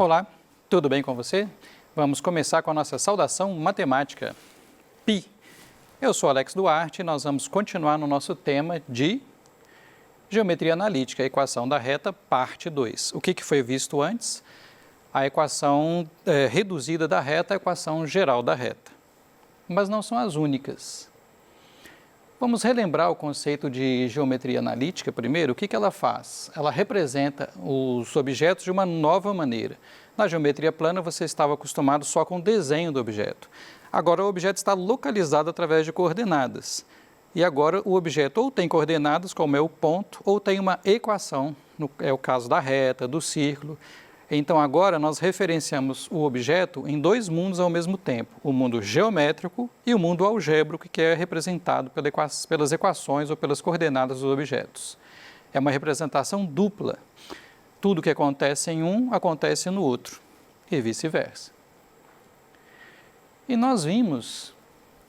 Olá, tudo bem com você? Vamos começar com a nossa saudação matemática. Pi. Eu sou Alex Duarte e nós vamos continuar no nosso tema de Geometria Analítica, a equação da reta, parte 2. O que foi visto antes? A equação reduzida da reta, a equação geral da reta. Mas não são as únicas. Vamos relembrar o conceito de geometria analítica primeiro. O que ela faz? Ela representa os objetos de uma nova maneira. Na geometria plana você estava acostumado só com o desenho do objeto. Agora o objeto está localizado através de coordenadas. E agora o objeto ou tem coordenadas, como é o ponto, ou tem uma equação, é o caso da reta, do círculo. Então agora nós referenciamos o objeto em dois mundos ao mesmo tempo, o mundo geométrico e o mundo algébrico, que é representado pelas equações ou pelas coordenadas dos objetos. É uma representação dupla. Tudo que acontece em um, acontece no outro, e vice-versa. E nós vimos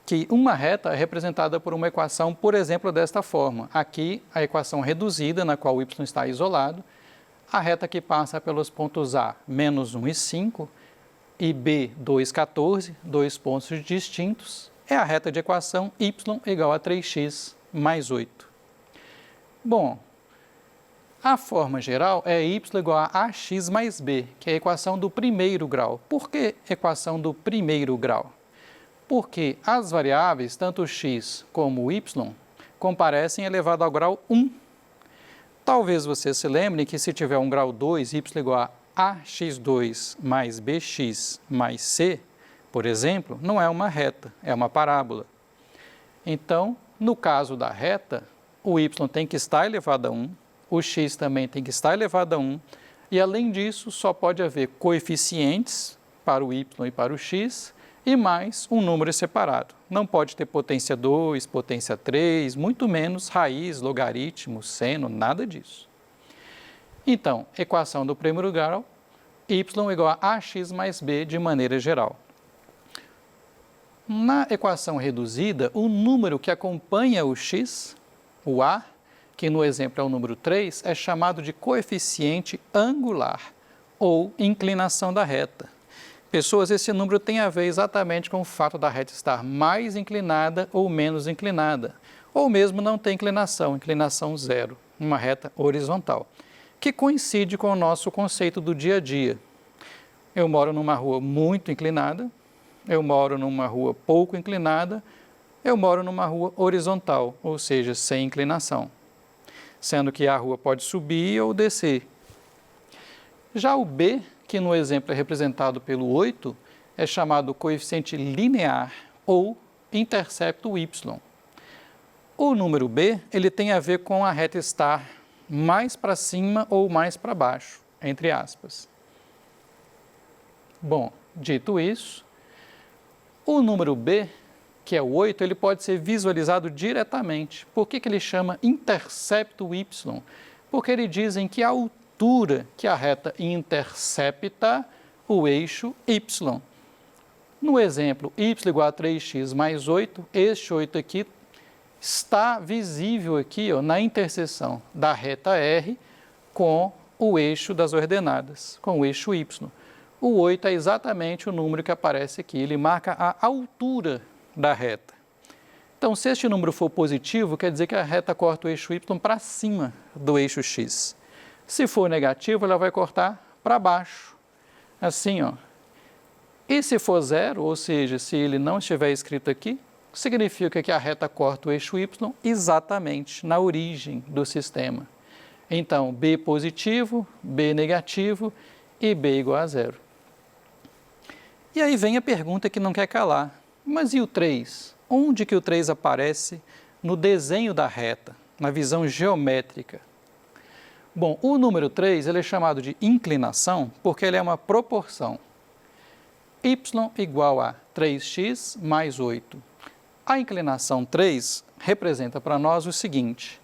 que uma reta é representada por uma equação, por exemplo, desta forma. Aqui, a equação reduzida, na qual o y está isolado, a reta que passa pelos pontos A, menos 1 e 5, e B, 2, 14, dois pontos distintos, é a reta de equação y igual a 3x mais 8. Bom, a forma geral é y igual a ax mais b, que é a equação do primeiro grau. Por que equação do primeiro grau? Porque as variáveis, tanto x como y, comparecem elevado ao grau 1. Talvez você se lembre que se tiver um grau 2, y igual a ax2 mais bx mais c, por exemplo, não é uma reta, é uma parábola. Então, no caso da reta, o y tem que estar elevado a 1, o x também tem que estar elevado a 1, e além disso, só pode haver coeficientes para o y e para o x, e mais um número separado. Não pode ter potência 2, potência 3, muito menos raiz, logaritmo, seno, nada disso. Então, equação do primeiro grau, y igual a ax mais b de maneira geral. Na equação reduzida, o número que acompanha o x, o a, que no exemplo é o número 3, é chamado de coeficiente angular ou inclinação da reta. Pessoas, esse número tem a ver exatamente com o fato da reta estar mais inclinada ou menos inclinada, ou mesmo não ter inclinação, inclinação zero, uma reta horizontal, que coincide com o nosso conceito do dia a dia. Eu moro numa rua muito inclinada, eu moro numa rua pouco inclinada, eu moro numa rua horizontal, ou seja, sem inclinação, sendo que a rua pode subir ou descer. Já o b, que no exemplo é representado pelo 8, é chamado coeficiente linear ou intercepto y. O número b, ele tem a ver com a reta estar mais para cima ou mais para baixo, entre aspas. Bom, dito isso, o número b, que é o 8, ele pode ser visualizado diretamente. Por que ele chama intercepto y? Porque ele dizem que a altura que a reta intercepta o eixo y. No exemplo, y igual a 3x mais 8, este 8 aqui está visível aqui, ó, na interseção da reta R com o eixo das ordenadas, com o eixo y. O 8 é exatamente o número que aparece aqui, ele marca a altura da reta. Então, se este número for positivo, quer dizer que a reta corta o eixo y para cima do eixo x. Se for negativo, ela vai cortar para baixo, assim, ó. E se for zero, ou seja, se ele não estiver escrito aqui, significa que a reta corta o eixo y exatamente na origem do sistema. Então, b positivo, b negativo e b igual a zero. E aí vem a pergunta que não quer calar. Mas e o 3? Onde que o 3 aparece no desenho da reta, na visão geométrica? Bom, o número 3 ele é chamado de inclinação porque ele é uma proporção. Y igual a 3x mais 8. A inclinação 3 representa para nós o seguinte: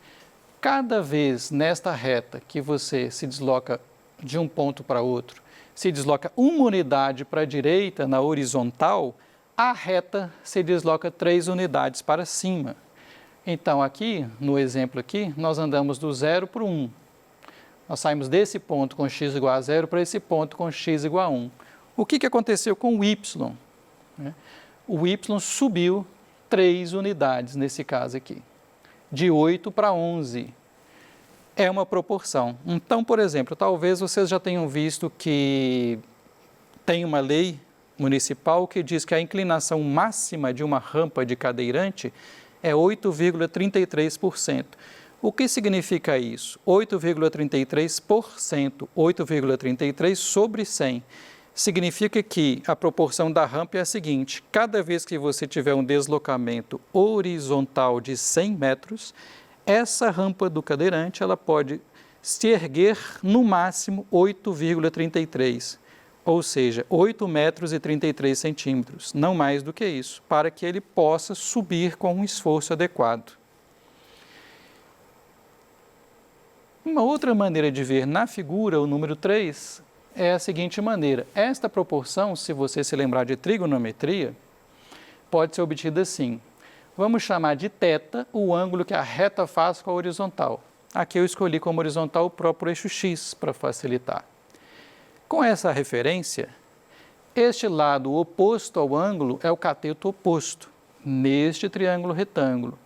cada vez nesta reta que você se desloca de um ponto para outro, se desloca uma unidade para a direita na horizontal, a reta se desloca 3 unidades para cima. Então, aqui, no exemplo aqui, nós andamos do 0 para o 1. Nós saímos desse ponto com x igual a 0 para esse ponto com x igual a 1. O que aconteceu com o y? O y subiu 3 unidades nesse caso aqui, de 8 para 11. É uma proporção. Então, por exemplo, talvez vocês já tenham visto que tem uma lei municipal que diz que a inclinação máxima de uma rampa de cadeirante é 8,33%. O que significa isso? 8,33%, 8,33 sobre 100. Significa que a proporção da rampa é a seguinte: cada vez que você tiver um deslocamento horizontal de 100 metros, essa rampa do cadeirante ela pode se erguer no máximo 8,33, ou seja, 8 metros e 33 centímetros, não mais do que isso, para que ele possa subir com um esforço adequado. Uma outra maneira de ver na figura, o número 3, é a seguinte maneira. Esta proporção, se você se lembrar de trigonometria, pode ser obtida assim. Vamos chamar de θ o ângulo que a reta faz com a horizontal. Aqui eu escolhi como horizontal o próprio eixo x para facilitar. Com essa referência, este lado oposto ao ângulo é o cateto oposto, neste triângulo retângulo.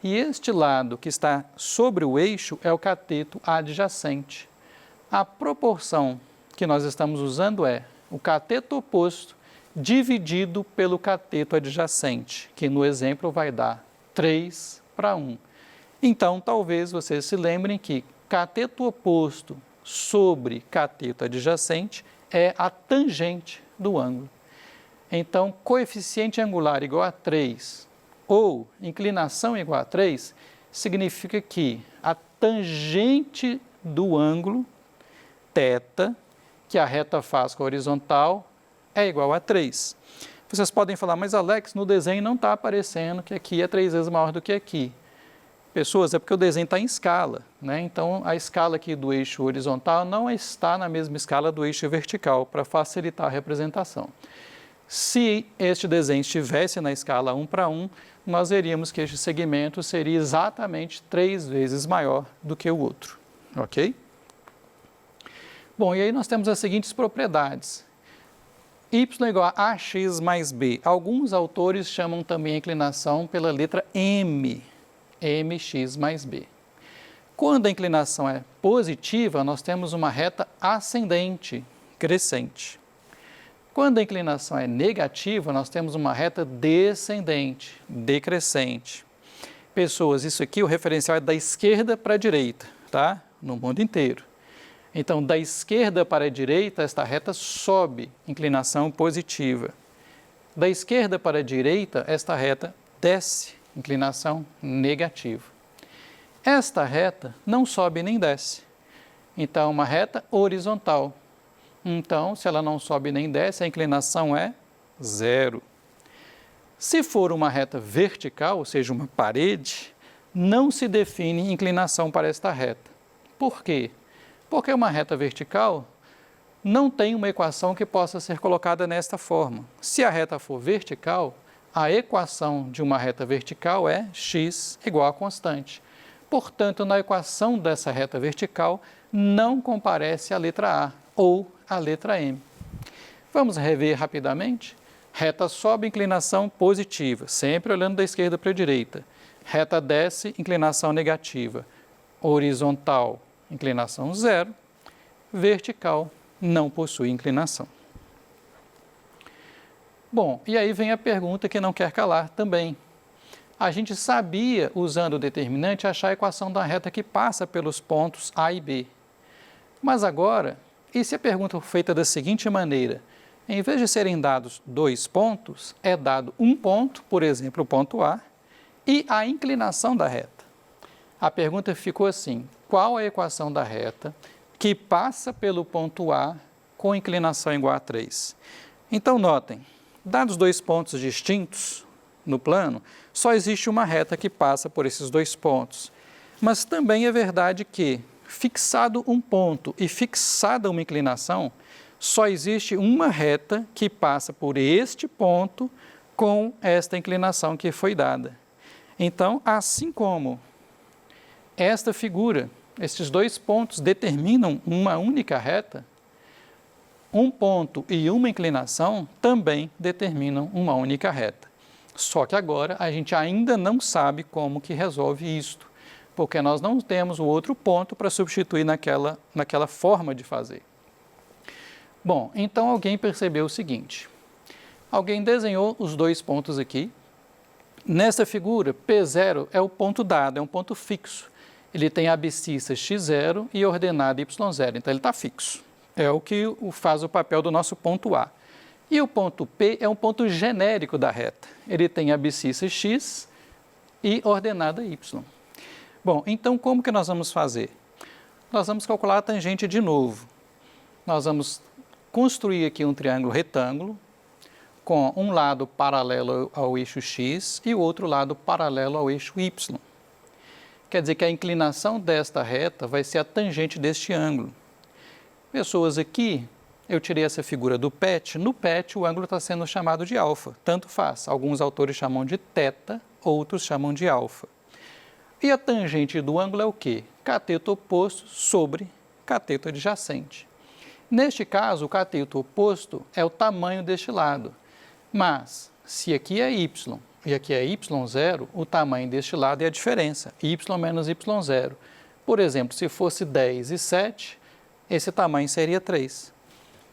E este lado que está sobre o eixo é o cateto adjacente. A proporção que nós estamos usando é o cateto oposto dividido pelo cateto adjacente, que no exemplo vai dar 3 para 1. Então, talvez vocês se lembrem que cateto oposto sobre cateto adjacente é a tangente do ângulo. Então, coeficiente angular igual a 3 ou inclinação igual a 3 significa que a tangente do ângulo θ, que a reta faz com a horizontal, é igual a 3. Vocês podem falar, mas Alex, no desenho não está aparecendo que aqui é 3 vezes maior do que aqui. Pessoas, é porque o desenho está em escala, né? Então, a escala aqui do eixo horizontal não está na mesma escala do eixo vertical, para facilitar a representação. Se este desenho estivesse na escala 1 para 1, nós veríamos que este segmento seria exatamente 3 vezes maior do que o outro, ok? Bom, e aí nós temos as seguintes propriedades. Y igual a ax mais b. Alguns autores chamam também a inclinação pela letra m, mx mais b. Quando a inclinação é positiva, nós temos uma reta ascendente, crescente. Quando a inclinação é negativa, nós temos uma reta descendente, decrescente. Pessoas, isso aqui o referencial é da esquerda para a direita, tá? No mundo inteiro. Então, da esquerda para a direita, esta reta sobe, inclinação positiva. Da esquerda para a direita, esta reta desce, inclinação negativa. Esta reta não sobe nem desce. Então, é uma reta horizontal. Então, se ela não sobe nem desce, a inclinação é 0. Se for uma reta vertical, ou seja, uma parede, não se define inclinação para esta reta. Por quê? Porque uma reta vertical não tem uma equação que possa ser colocada nesta forma. Se a reta for vertical, a equação de uma reta vertical é x igual a constante. Portanto, na equação dessa reta vertical, não comparece a letra A ou a letra M. Vamos rever rapidamente? Reta sobe, inclinação positiva, sempre olhando da esquerda para a direita. Reta desce, inclinação negativa. Horizontal, inclinação 0. Vertical, não possui inclinação. Bom, e aí vem a pergunta que não quer calar também. A gente sabia, usando o determinante, achar a equação da reta que passa pelos pontos A e B. Mas agora, e se a pergunta for feita da seguinte maneira? Em vez de serem dados 2 pontos, é dado um ponto, por exemplo, o ponto A, e a inclinação da reta. A pergunta ficou assim: qual a equação da reta que passa pelo ponto A com inclinação igual a 3? Então, notem, dados 2 pontos distintos no plano, só existe uma reta que passa por esses 2 pontos. Mas também é verdade que, fixado um ponto e fixada uma inclinação, só existe uma reta que passa por este ponto com esta inclinação que foi dada. Então, assim como esta figura esses dois pontos determinam uma única reta, um ponto e uma inclinação também determinam uma única reta. Só que agora a gente ainda não sabe como que resolve isto, porque nós não temos o outro ponto para substituir naquela forma de fazer. Bom, então alguém percebeu o seguinte, alguém desenhou os dois pontos aqui. Nessa figura, P0 é o ponto dado, é um ponto fixo. Ele tem abscissa x0 e ordenada y0, então ele está fixo. É o que faz o papel do nosso ponto A. E o ponto P é um ponto genérico da reta. Ele tem abscissa x e ordenada y. Bom, então como que nós vamos fazer? Nós vamos calcular a tangente de novo. Nós vamos construir aqui um triângulo retângulo, com um lado paralelo ao eixo x e o outro lado paralelo ao eixo y. Quer dizer que a inclinação desta reta vai ser a tangente deste ângulo. Pessoas, aqui eu tirei essa figura do PET. No PET o ângulo está sendo chamado de alfa, tanto faz. Alguns autores chamam de θ, outros chamam de alfa. E a tangente do ângulo é o quê? Cateto oposto sobre cateto adjacente. Neste caso, o cateto oposto é o tamanho deste lado. Mas, se aqui é y e aqui é y0, o tamanho deste lado é a diferença, y menos y0. Por exemplo, se fosse 10 e 7, esse tamanho seria 3.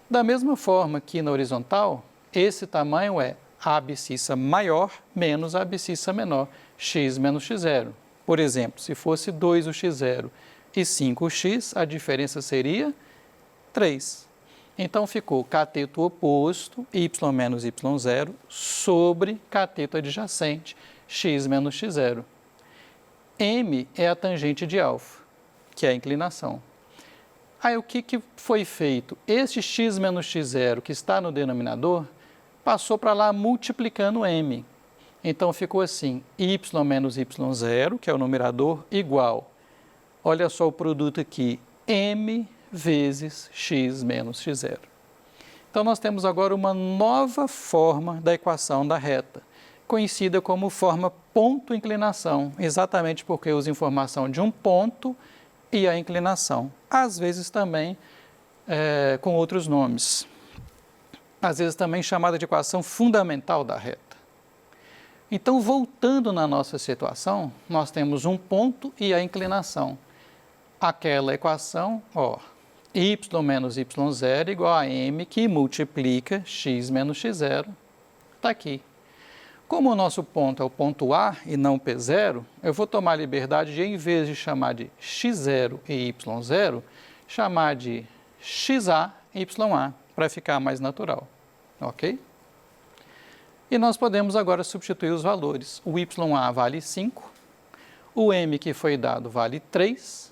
Da mesma forma que na horizontal, esse tamanho é a abscissa maior menos a abscissa menor, x menos x0. Por exemplo, se fosse 2 o x0 e 5 o x, a diferença seria 3. Então, ficou cateto oposto, y menos y0, sobre cateto adjacente, x menos x0. M é a tangente de alfa, que é a inclinação. Aí, o que foi feito? Este x menos x0, que está no denominador, passou para lá multiplicando m. Então, ficou assim, y menos y0, que é o numerador, igual, olha só o produto aqui, m vezes x menos x0. Então, nós temos agora uma nova forma da equação da reta, conhecida como forma ponto-inclinação, exatamente porque usa informação de um ponto e a inclinação, às vezes também com outros nomes, às vezes também chamada de equação fundamental da reta. Então, voltando na nossa situação, nós temos um ponto e a inclinação. Aquela equação, y menos y0 igual a m, que multiplica x menos x0, está aqui. Como o nosso ponto é o ponto A e não P0, eu vou tomar a liberdade de, em vez de chamar de x0 e y0, chamar de xa e ya, para ficar mais natural, ok? E nós podemos agora substituir os valores. O ya vale 5, o m que foi dado vale 3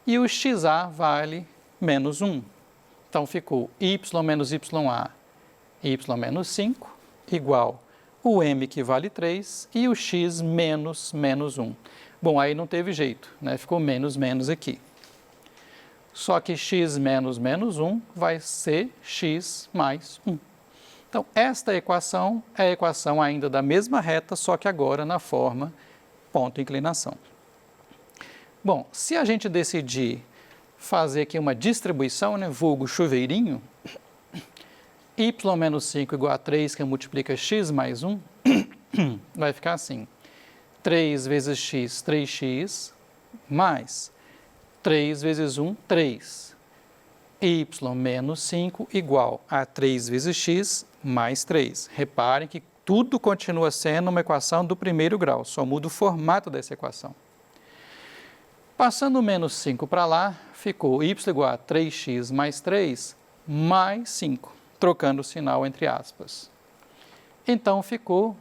e o xa vale menos 1. Então, ficou y menos ya, y menos 5, igual o m que vale 3 e o x menos 1. Bom, aí não teve jeito, né? Ficou menos aqui. Só que x menos 1 vai ser x mais 1. Então, esta equação é a equação ainda da mesma reta, só que agora na forma ponto-inclinação. Bom, se a gente decidir fazer aqui uma distribuição, né, vulgo chuveirinho, y menos 5 igual a 3, que multiplica x mais 1, vai ficar assim, 3 vezes x, 3x, mais 3 vezes 1, 3. Y menos 5 igual a 3 vezes x mais 3. Reparem que tudo continua sendo uma equação do primeiro grau, só muda o formato dessa equação. Passando o menos 5 para lá, ficou y igual a 3x mais 3 mais 5, trocando o sinal entre aspas. Então, ficou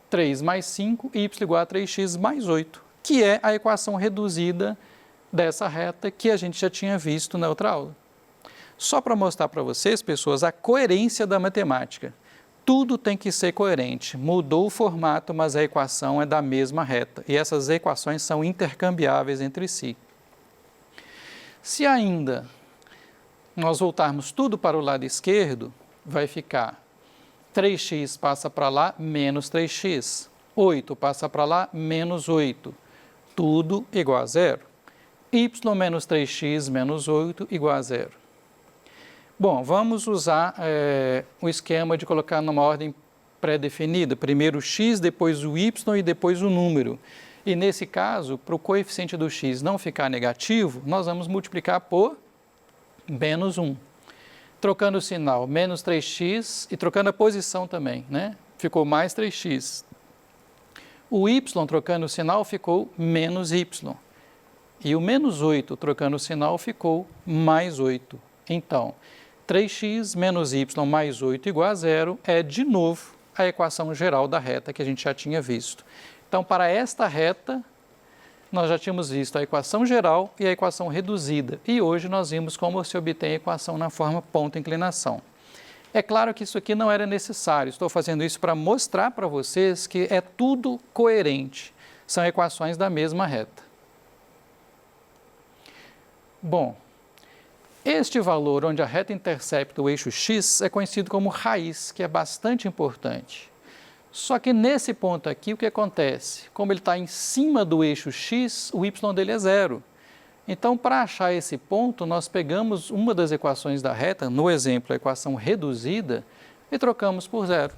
3 mais 5, y igual a 3x mais 8, que é a equação reduzida dessa reta que a gente já tinha visto na outra aula. Só para mostrar para vocês, pessoas, a coerência da matemática. Tudo tem que ser coerente. Mudou o formato, mas a equação é da mesma reta. E essas equações são intercambiáveis entre si. Se ainda nós voltarmos tudo para o lado esquerdo, vai ficar 3x passa para lá, menos 3x. 8 passa para lá, menos 8. Tudo igual a zero. y menos 3x menos 8 igual a zero. Bom, vamos usar o esquema de colocar numa ordem pré-definida. Primeiro o x, depois o y e depois o número. E nesse caso, para o coeficiente do x não ficar negativo, nós vamos multiplicar por menos 1. Trocando o sinal, menos 3x, e trocando a posição também, né? Ficou mais 3x. O y, trocando o sinal, ficou menos y. E o menos 8, trocando o sinal, ficou mais 8. Então, 3x menos y mais 8 igual a zero é, de novo, a equação geral da reta que a gente já tinha visto. Então, para esta reta, nós já tínhamos visto a equação geral e a equação reduzida. E hoje nós vimos como se obtém a equação na forma ponto-inclinação. É claro que isso aqui não era necessário. Estou fazendo isso para mostrar para vocês que é tudo coerente. São equações da mesma reta. Bom, este valor onde a reta intercepta o eixo x é conhecido como raiz, que é bastante importante. Só que nesse ponto aqui, o que acontece? Como ele está em cima do eixo x, o y dele é zero. Então, para achar esse ponto, nós pegamos uma das equações da reta, no exemplo, a equação reduzida, e trocamos por zero.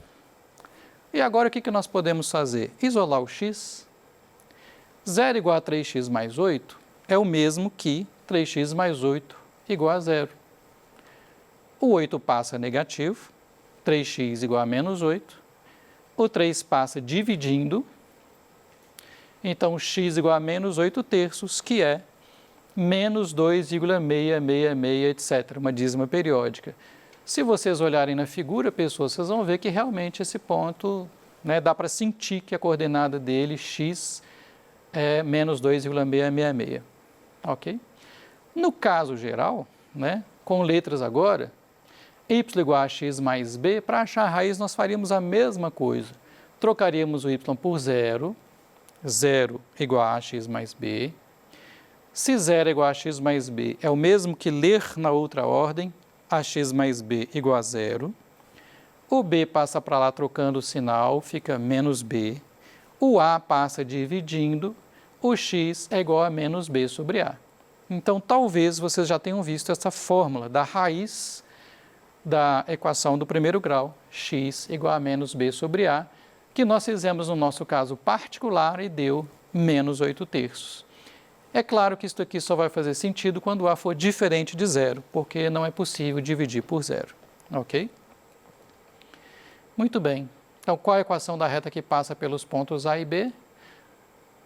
E agora, o que nós podemos fazer? Isolar o x. 0 igual a 3x mais 8 é o mesmo que 3x mais 8 igual a zero. O 8 passa negativo, 3x igual a menos 8. O 3 passa dividindo, então x igual a menos 8 terços, que é menos 2,666, etc., uma dízima periódica. Se vocês olharem na figura, pessoas, vocês vão ver que realmente esse ponto, né, dá para sentir que a coordenada dele, x, é menos 2,666, ok? No caso geral, né, com letras agora, y igual a x mais b, para achar a raiz nós faríamos a mesma coisa. Trocaríamos o y por zero, zero igual a x mais b. Se zero é igual a x mais b é o mesmo que ler na outra ordem, ax mais b igual a zero. O b passa para lá trocando o sinal, fica menos b. O a passa dividindo, o x é igual a menos b sobre a. Então, talvez vocês já tenham visto essa fórmula da raiz da equação do primeiro grau, x igual a menos b sobre a, que nós fizemos no nosso caso particular e deu menos 8 terços. É claro que isso aqui só vai fazer sentido quando a for diferente de zero, porque não é possível dividir por zero, ok? Muito bem. Então, qual a equação da reta que passa pelos pontos A e B?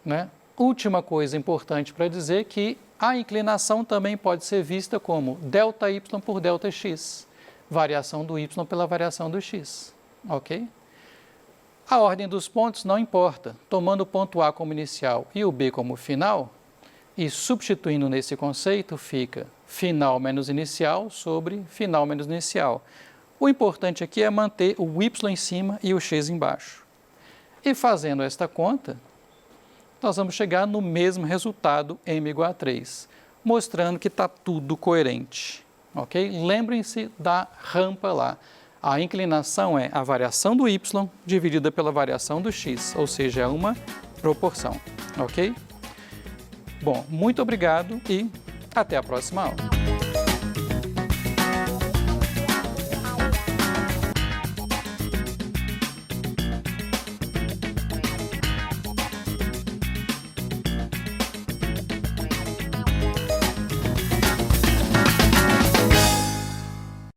Né? Última coisa importante para dizer que a inclinação também pode ser vista como ΔY por ΔX, variação do y pela variação do x, ok? A ordem dos pontos não importa. Tomando o ponto A como inicial e o B como final, e substituindo nesse conceito, fica final menos inicial sobre final menos inicial. O importante aqui é manter o y em cima e o x embaixo. E fazendo esta conta, nós vamos chegar no mesmo resultado, m igual a 3, mostrando que está tudo coerente. Ok? Lembrem-se da rampa lá. A inclinação é a variação do y dividida pela variação do x, ou seja, é uma proporção. Ok? Bom, muito obrigado e até a próxima aula.